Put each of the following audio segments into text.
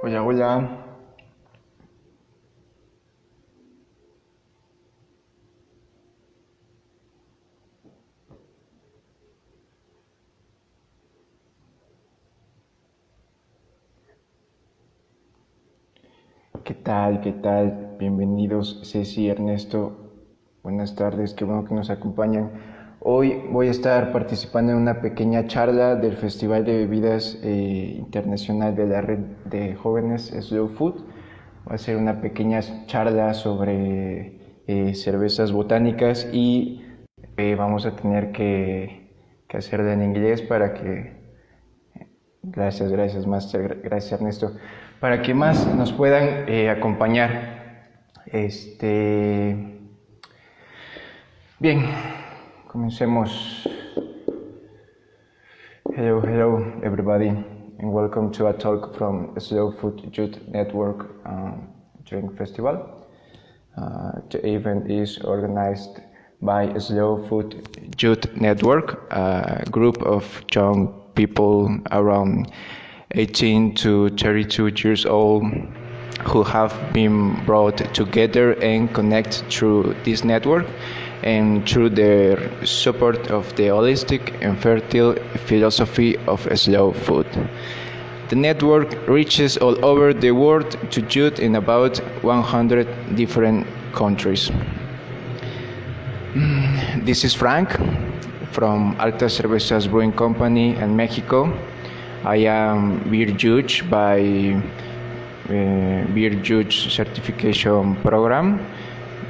Hola, hola. ¿Qué tal? ¿Qué tal? Bienvenidos, Ceci, Ernesto. Buenas tardes, qué bueno que nos acompañan. Hoy voy a estar participando en una pequeña charla del Festival de Bebidas Internacional de la Red de Jóvenes Slow Food. Va a ser una pequeña charla sobre cervezas botánicas y vamos a tener que hacerla en inglés para que gracias, Master. Gracias, Ernesto. Para que más nos puedan acompañar. Bien, comencemos. Hello, everybody, and welcome to a talk from Slow Food Youth Network Drink Festival. The event is organized by Slow Food Youth Network, a group of young people around 18 to 32 years old who have been brought together and connect through this network and through their support of the holistic and fertile philosophy of slow food. The network reaches all over the world to youth in about 100 different countries. This is Frank from Altas Cervezas Brewing Company in Mexico. I am beer judge by beer judge certification program,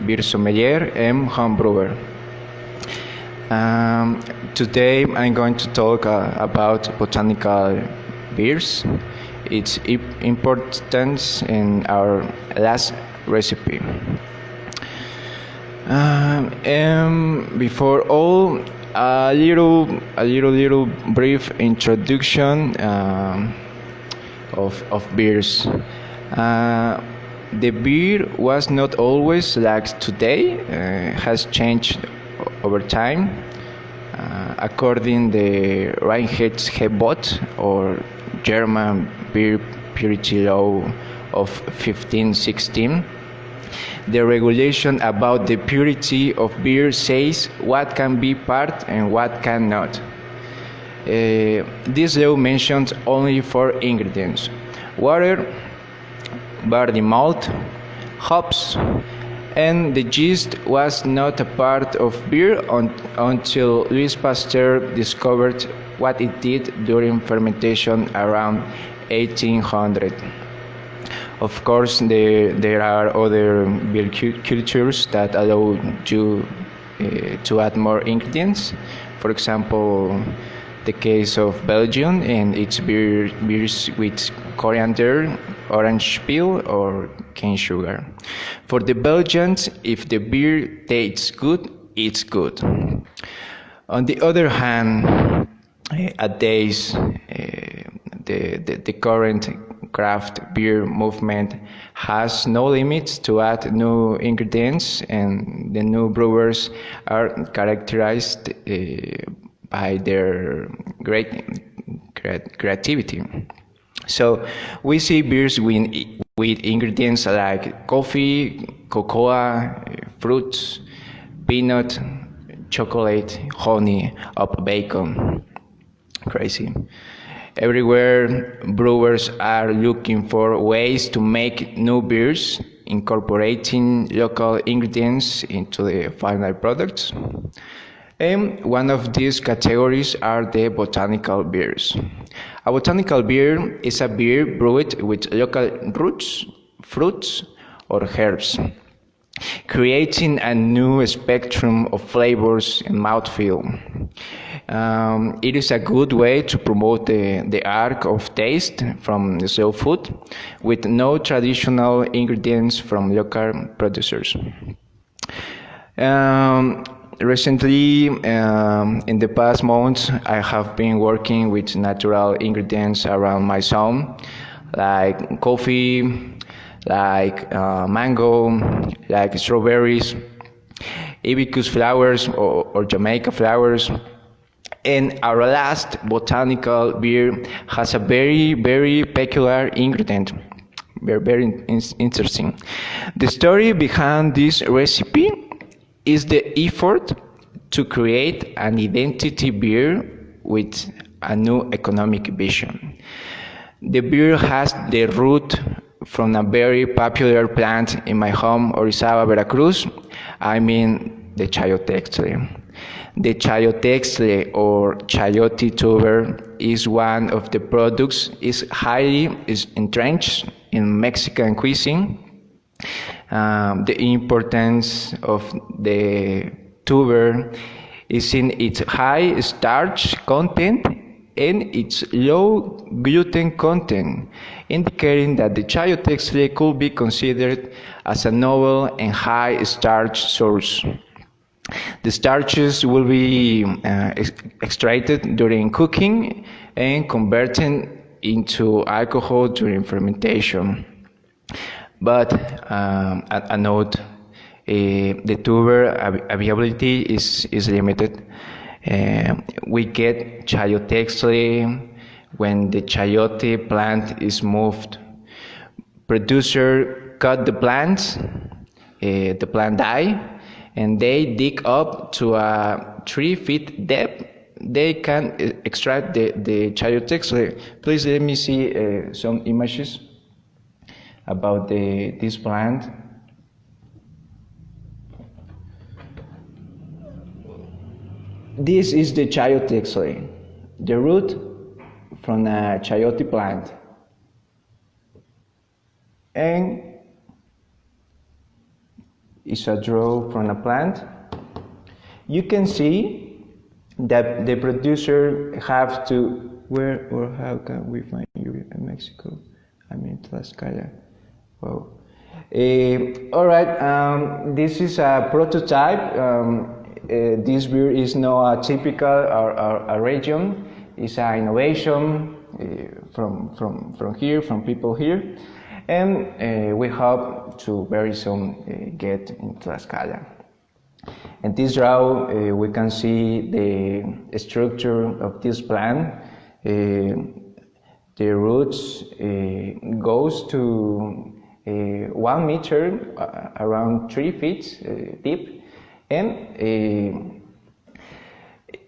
beer sommelier, and home brewer. Today I'm going to talk about botanical beers, its importance in our last recipe. And before all, a little brief introduction of beers. The beer was not always like today, has changed over time. According the Reinheitsgebot, or German beer purity law of 1516, the regulation about the purity of beer says what can be part and what cannot. This law mentions only 4 ingredients: water, barley malt, hops, and the yeast was not a part of beer until Louis Pasteur discovered what it did during fermentation around 1800. Of course, there are other beer cultures that allow you to add more ingredients. For example, the case of Belgium and its beers with coriander, orange peel, or cane sugar. For the Belgians, if the beer tastes good, it's good. On the other hand, nowadays, the current craft beer movement has no limits to add new ingredients, and the new brewers are characterized by their great creativity. So we see beers with ingredients like coffee, cocoa, fruits, peanut, chocolate, honey, or bacon. Crazy. Everywhere, brewers are looking for ways to make new beers, incorporating local ingredients into the final products. And one of these categories are the botanical beers. A botanical beer is a beer brewed with local roots, fruits, or herbs, creating a new spectrum of flavors and mouthfeel. It is a good way to promote the art of taste from the slow food with no traditional ingredients from local producers. Recently, in the past months, I have been working with natural ingredients around my zone, like coffee, like mango, like strawberries, hibiscus flowers or Jamaica flowers. And our last botanical beer has a very, very peculiar ingredient, very interesting. The story behind this recipe is the effort to create an identity beer with a new economic vision. The beer has the root from a very popular plant in my home, Orizaba, Veracruz. I mean the Chayote XL. The Chayote XL or Chayote tuber is one of the products is entrenched in Mexican cuisine. The importance of the tuber is in its high starch content and its low gluten content, indicating that the Chayote XL could be considered as a novel and high starch source. The starches will be extracted during cooking and converted into alcohol during fermentation. But a note, the tuber availability is limited. We get Chayote XL when the chayote plant is moved. Producer cut the plants, the plant die, and they dig up to a 3 feet depth. They can extract the Chayote XL. Please let me see some images about this plant. This is the Chayote XL, the root from a chayote plant. And it's a draw from a plant. You can see that the producer have to, where or how can we find you in Mexico? I mean Tlaxcala. Wow. All right, this is a prototype. This beer is not a typical a region. It's an innovation from here, from people here, and we hope to very soon get in Tlaxcala. In this draw, we can see the structure of this plant. The roots goes to 1 meter, around 3 feet deep. And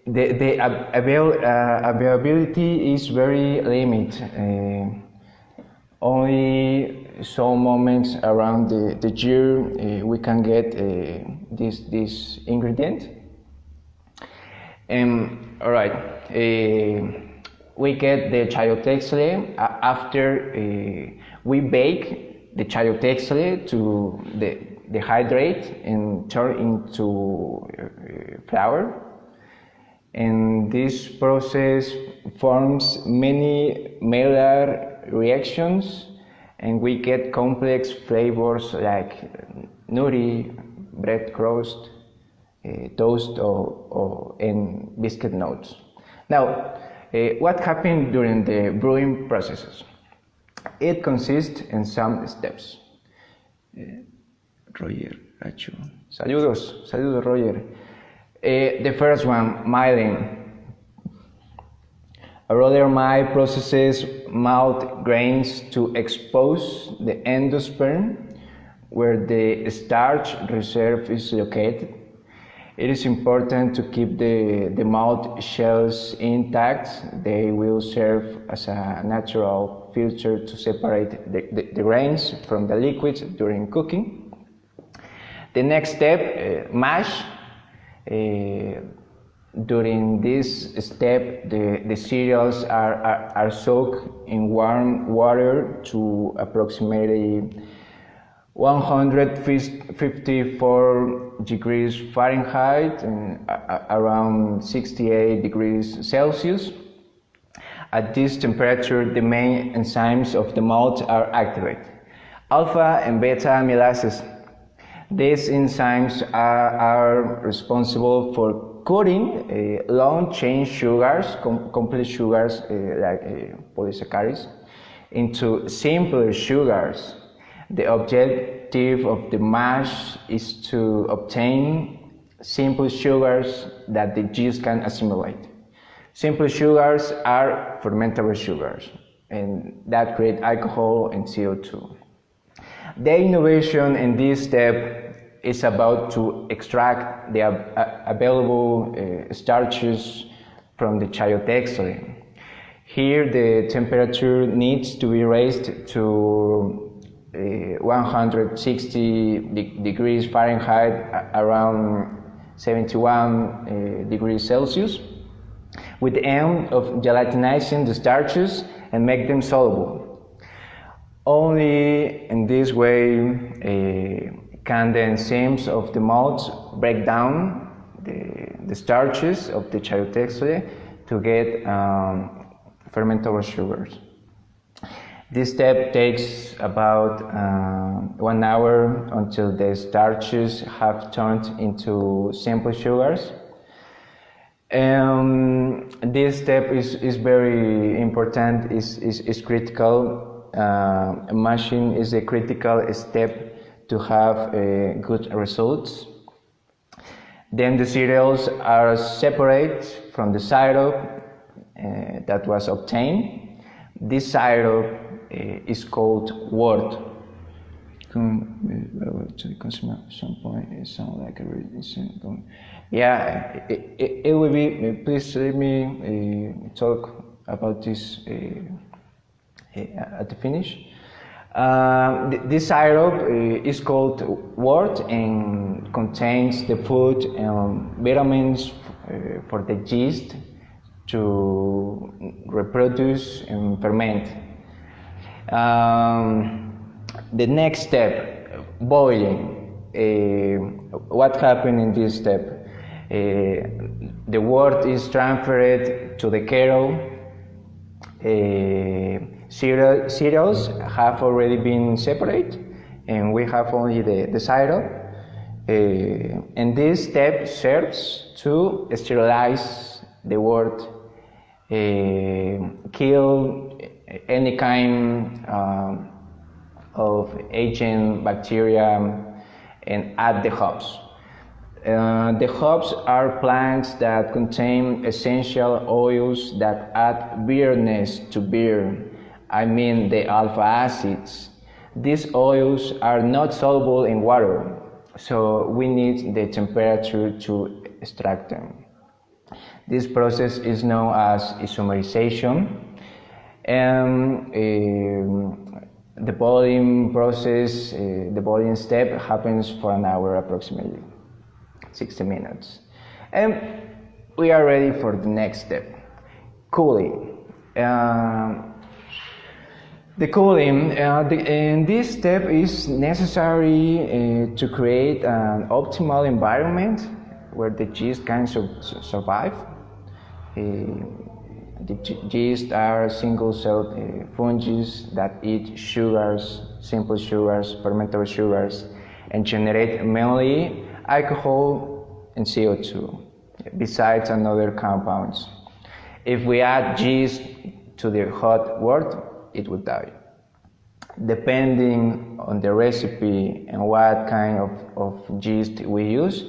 the availability is very limited. Only some moments around the year we can get this ingredient. All right, we get the Chayote XL after we bake the Chayote XL to dehydrate and turn into flour. And this process forms many Maillard reactions, and we get complex flavors like nutty, bread crust, toast, and biscuit notes. Now, what happened during the brewing processes? It consists in some steps. Roger, Racho. Saludos, Roger. The first one, milling. A roller mill processes malt grains to expose the endosperm, where the starch reserve is located. It is important to keep the malt shells intact. They will serve as a natural filter to separate the grains from the liquids during cooking. The next step, mash. During this step, the cereals are soaked in warm water to approximately 154 degrees Fahrenheit and around 68 degrees Celsius. At this temperature, the main enzymes of the malt are activated. Alpha and beta amylases. These enzymes are responsible for cutting long-chain sugars, complex sugars like polysaccharides, into simpler sugars. The objective of the mash is to obtain simple sugars that the yeast can assimilate. Simple sugars are fermentable sugars, and that create alcohol and CO2. The innovation in this step is about to extract the available starches from the Chayote XL. Here the temperature needs to be raised to 160 degrees Fahrenheit, around 71 degrees Celsius, with the aim of gelatinizing the starches and make them soluble. Only in this way can the enzymes of the malts break down the starches of the Chayote XL to get fermentable sugars. This step takes about 1 hour until the starches have turned into simple sugars. This step is very important, is critical. Mashing is a critical step to have good results. Then the cereals are separated from the syrup that was obtained. This syrup is called wort. Yeah, it will be. Please let me talk about this at the finish. This syrup is called wort and contains the food and vitamins for the yeast to reproduce and ferment. The next step, boiling. What happened in this step? The wort is transferred to the kettle. Cereals have already been separated, and we have only the syrup. And this step serves to sterilize the wort, kill any kind of agent, bacteria, and add the hops. The hops are plants that contain essential oils that add bitterness to beer. I mean the alpha acids. These oils are not soluble in water, so we need the temperature to extract them. This process is known as isomerization, and the boiling process, the boiling step happens for an hour approximately, 60 minutes. And we are ready for the next step, cooling. The cooling, and this step is necessary to create an optimal environment where the yeast can survive. The yeast are single-celled fungi that eat sugars, simple sugars, fermentable sugars, and generate mainly alcohol and CO2, besides another compounds. If we add yeast to the hot wort, it would die. Depending on the recipe and what kind of yeast we use,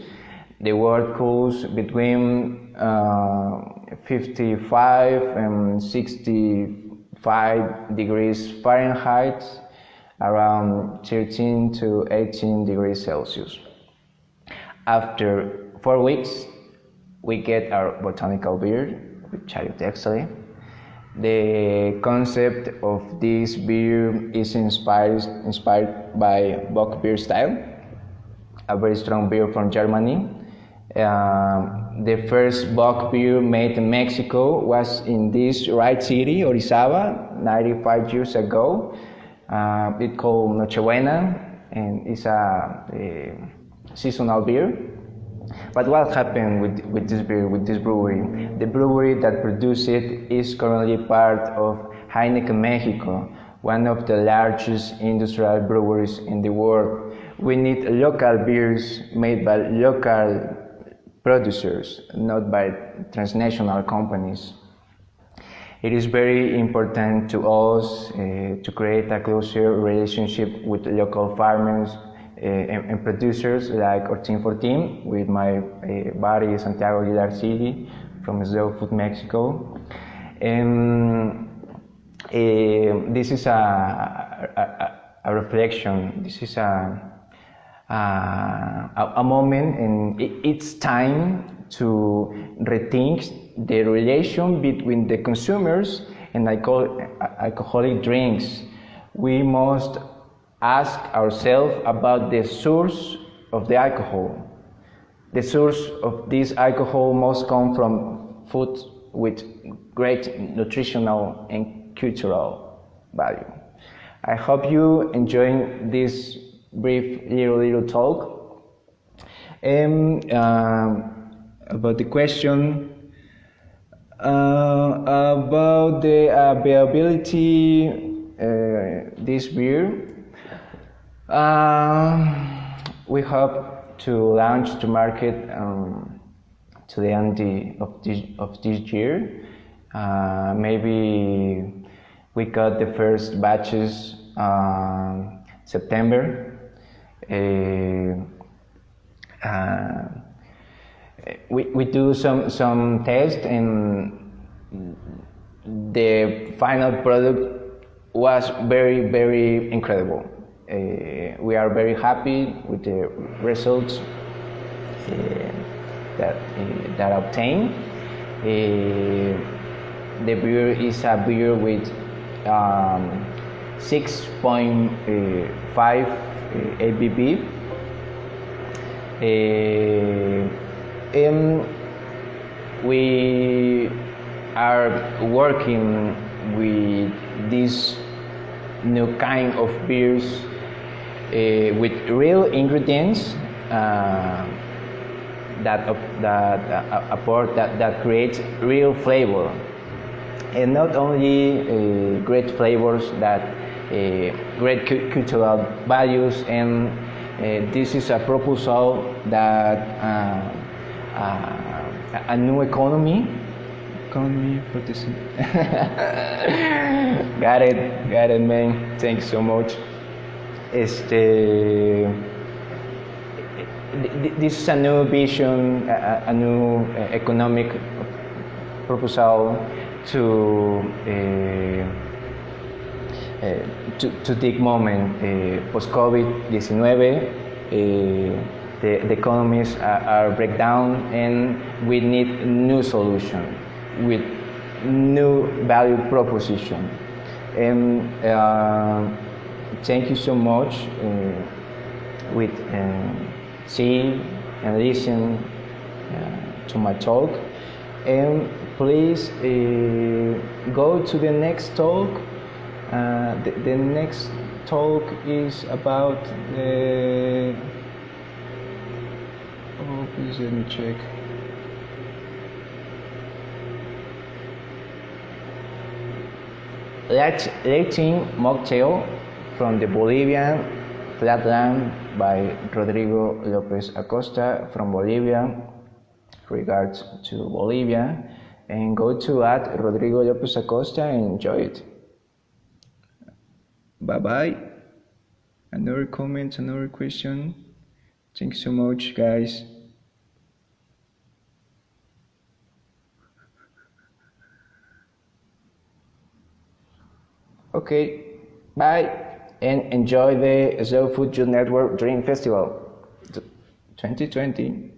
the wort cools between 55 and 65 degrees Fahrenheit, around 13 to 18 degrees Celsius. After 4 weeks, we get our botanical beer with Chayote XL. The concept of this beer is inspired by Bock beer style, a very strong beer from Germany. The first Bock beer made in Mexico was in this right city, Orizaba, 95 years ago. It's called Nochebuena, and it's a seasonal beer. But what happened with this beer, with this brewery? The brewery that produced it is currently part of Heineken Mexico, one of the largest industrial breweries in the world. We need local beers made by local producers, not by transnational companies. It is very important to us to create a closer relationship with local farmers and producers like our Team 14 with my buddy Santiago Aguilar City from Slow Food Mexico. And this is a a reflection. This is a moment, and it's time to rethink the relation between the consumers and alcoholic drinks. We must ask ourselves about the source of the alcohol. The source of this alcohol must come from food with great nutritional and cultural value. I hope you enjoy this brief little talk. About the question about the availability this beer, we hope to launch to market to the end of this year. Maybe we got the first batches September. We do some tests, and the final product was very incredible. We are very happy with the results that obtained. The beer is a beer with 6.5 ABV. And we are working with this new kind of beers with real ingredients that create real flavor, and not only great flavors, that great cultural values. And this is a proposal that a new economy for this. Got it, man. Thanks so much. This is a new vision, a new economic proposal to take moment post-COVID-19. The economies are breakdown, and we need new solution with new value proposition. And thank you so much with see and listen to my talk. And please go to the next talk. The next talk is about the... Oh, please let me check. Latin Mocktail from the Bolivian Flatland by Rodrigo Lopez Acosta from Bolivia. Regards to Bolivia, and go to Rodrigo Lopez Acosta and enjoy it. Bye bye. Another comment, another question. Thanks so much, guys. Okay, bye, and enjoy the Slow Food Youth Network Drink Festival 2020.